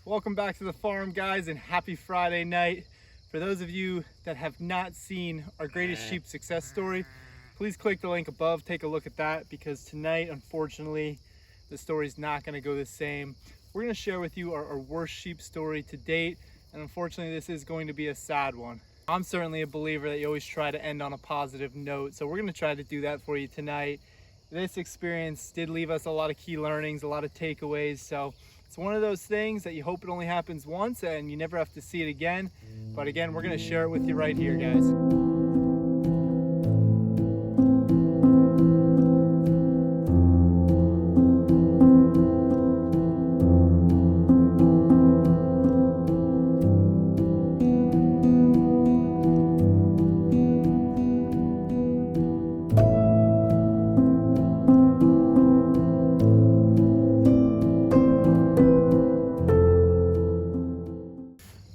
Welcome back to the farm, guys, and happy Friday night. For those of you that have not seen our greatest sheep success story, please click the link above, take a look at that, because tonight, unfortunately, the story's not going to go the same. We're going to share with you our worst sheep story to date, and unfortunately this is going to be a sad one. I'm certainly a believer that you always try to end on a positive note, so we're going to try to do that for you tonight. This experience did leave us a lot of key learnings, a lot of takeaways, so it's one of those things that you hope it only happens once and you never have to see it again. But again, we're going to share it with you right here, guys.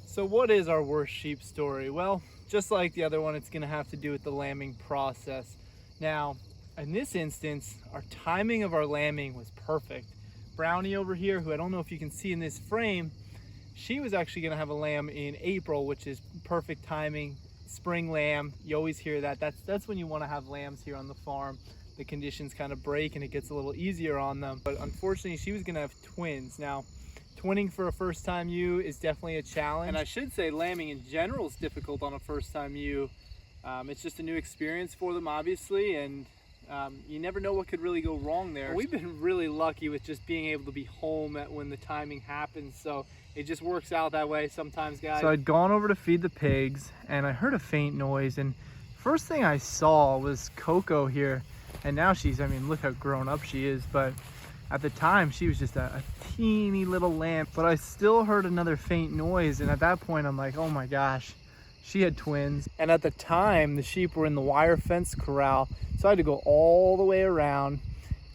So what is our worst sheep story? Well, just like the other one, it's going to have to do with the lambing process. Now, in this instance, our timing of our lambing was perfect. Brownie over here, who I don't know if you can see in this frame, she was actually going to have a lamb in April, which is perfect timing. Spring lamb, you always hear that. That's when you want to have lambs here on the farm. The conditions kind of break and it gets a little easier on them. But unfortunately, she was going to have twins. Now, twinning for a first-time ewe is definitely a challenge. And I should say lambing in general is difficult on a first-time ewe. It's just a new experience for them, obviously, and you never know what could really go wrong there. We've been really lucky with just being able to be home when the timing happens, so it just works out that way sometimes, guys. So I'd gone over to feed the pigs, and I heard a faint noise, and first thing I saw was Coco here, and now she's, I mean, look how grown up she is, but at the time, she was just a teeny little lamb, but I still heard another faint noise, and at that point, I'm like, oh my gosh, she had twins. And at the time, the sheep were in the wire fence corral, so I had to go all the way around.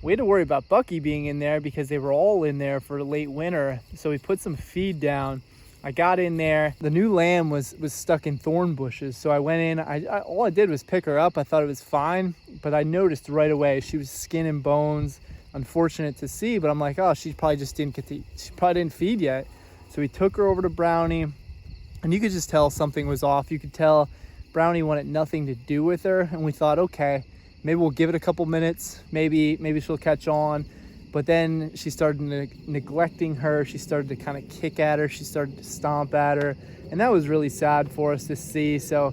We had to worry about Bucky being in there because they were all in there for late winter, so we put some feed down. I got in there. The new lamb was stuck in thorn bushes, so I went in. All I did was pick her up. I thought it was fine, but I noticed right away she was skin and bones. Unfortunate to see, but I'm like, oh, she probably just didn't get to, she probably didn't feed yet. So we took her over to Brownie, and you could just tell something was off. You could tell Brownie wanted nothing to do with her, and we thought, okay, maybe we'll give it a couple minutes, maybe she'll catch on. But then she started neglecting her. She started to kind of kick at her. She started to stomp at her, and that was really sad for us to see. So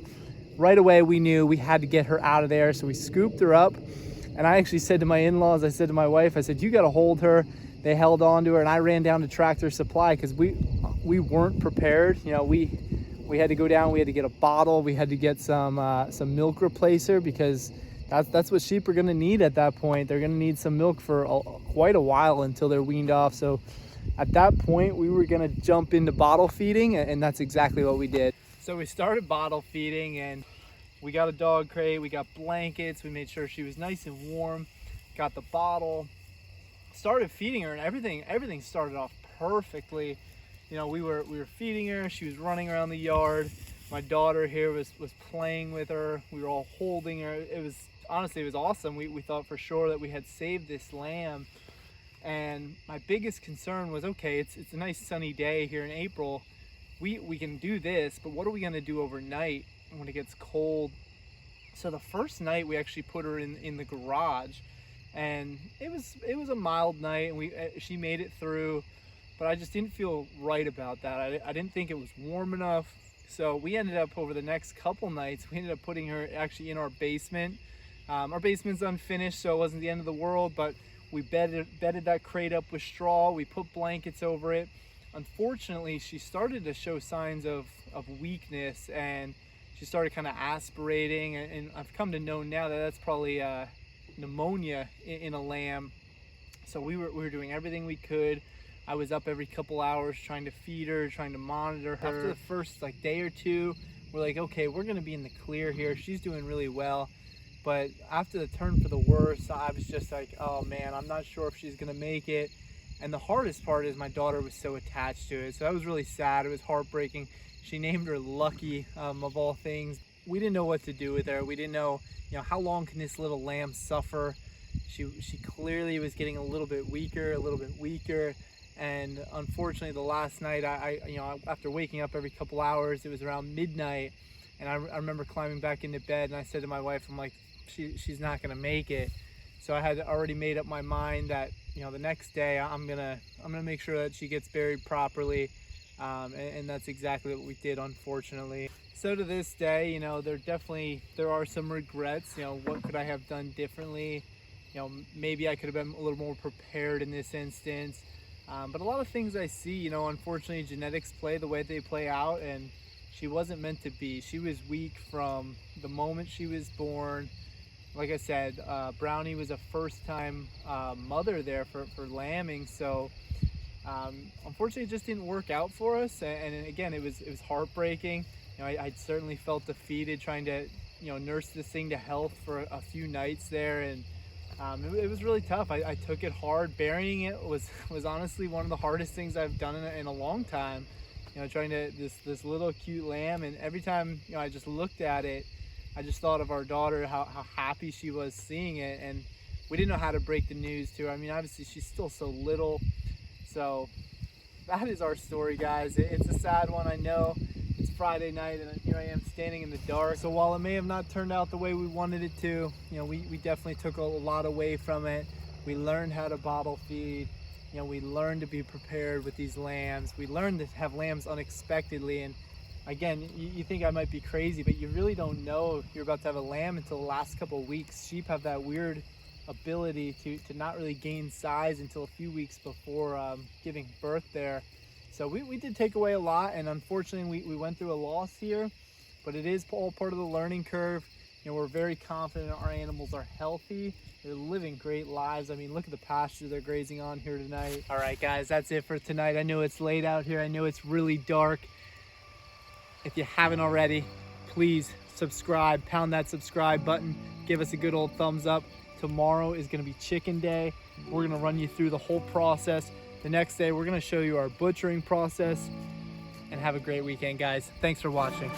right away we knew we had to get her out of there, so we scooped her up. And I actually said to my in-laws, I said to my wife, I said, you got to hold her. They held on to her, and I ran down to Tractor Supply because we weren't prepared. You know, we had to go down. We had to get a bottle. We had to get some milk replacer because that's what sheep are going to need at that point. They're going to need some milk for quite a while until they're weaned off. So at that point, we were going to jump into bottle feeding, and that's exactly what we did. So we started bottle feeding, and we got a dog crate, we got blankets, we made sure she was nice and warm, got the bottle, started feeding her, and everything started off perfectly. You know, we were feeding her, she was running around the yard. My daughter here was playing with her. We were all holding her. Honestly, it was awesome. We thought for sure that we had saved this lamb. And my biggest concern was, okay, it's a nice sunny day here in April. We can do this, but what are we gonna do overnight when it gets cold? So the first night we actually put her in the garage, and it was a mild night, and she made it through, but I just didn't feel right about that. I didn't think it was warm enough. So we ended up, over the next couple nights, we ended up putting her actually in our basement. Our basement's unfinished, so it wasn't the end of the world, but we bedded that crate up with straw. We put blankets over it. Unfortunately, she started to show signs of weakness, and she started kind of aspirating, and I've come to know now that that's probably pneumonia in a lamb. So we were doing everything we could. I was up every couple hours trying to feed her, trying to monitor her. After the first day or two, we're like, okay, we're gonna be in the clear here. She's doing really well. But after the turn for the worse, I was just like, oh man, I'm not sure if she's gonna make it. And the hardest part is my daughter was so attached to it. So that was really sad. It was heartbreaking. She named her Lucky, of all things. We didn't know what to do with her. We didn't know, how long can this little lamb suffer? She clearly was getting a little bit weaker, And unfortunately, the last night, after waking up every couple hours, it was around midnight, and I remember climbing back into bed, and I said to my wife, I'm like, she's not gonna make it. So I had already made up my mind that, the next day I'm gonna make sure that she gets buried properly, and that's exactly what we did, unfortunately. So to this day, there are some regrets. What could I have done differently? Maybe I could have been a little more prepared in this instance. But a lot of things I see, unfortunately, genetics play the way they play out, and she wasn't meant to be. She was weak from the moment she was born. Like I said, Brownie was a first-time mother there for lambing, so unfortunately, it just didn't work out for us. And again, it was heartbreaking. I certainly felt defeated trying to nurse this thing to health for a few nights there, and it was really tough. I took it hard. Burying it was honestly one of the hardest things I've done in a long time. Trying to this little cute lamb, and every time I just looked at it, I just thought of our daughter, how happy she was seeing it, and we didn't know how to break the news to her. I mean, obviously she's still so little. So that is our story, guys. It's a sad one, I know. It's Friday night, and here I am standing in the dark. So while it may have not turned out the way we wanted it to, we definitely took a lot away from it. We learned how to bottle feed. We learned to be prepared with these lambs. We learned to have lambs unexpectedly. And again, you think I might be crazy, but you really don't know if you're about to have a lamb until the last couple of weeks. Sheep have that weird ability to not really gain size until a few weeks before giving birth there. So we did take away a lot, and unfortunately we went through a loss here, but it is all part of the learning curve. We're very confident our animals are healthy. They're living great lives. I mean, look at the pasture they're grazing on here tonight. All right, guys, that's it for tonight. I know it's late out here. I know it's really dark. If you haven't already, please subscribe, pound that subscribe button, give us a good old thumbs up. Tomorrow is gonna be chicken day. We're gonna run you through the whole process. The next day, we're gonna show you our butchering process, and have a great weekend, guys. Thanks for watching.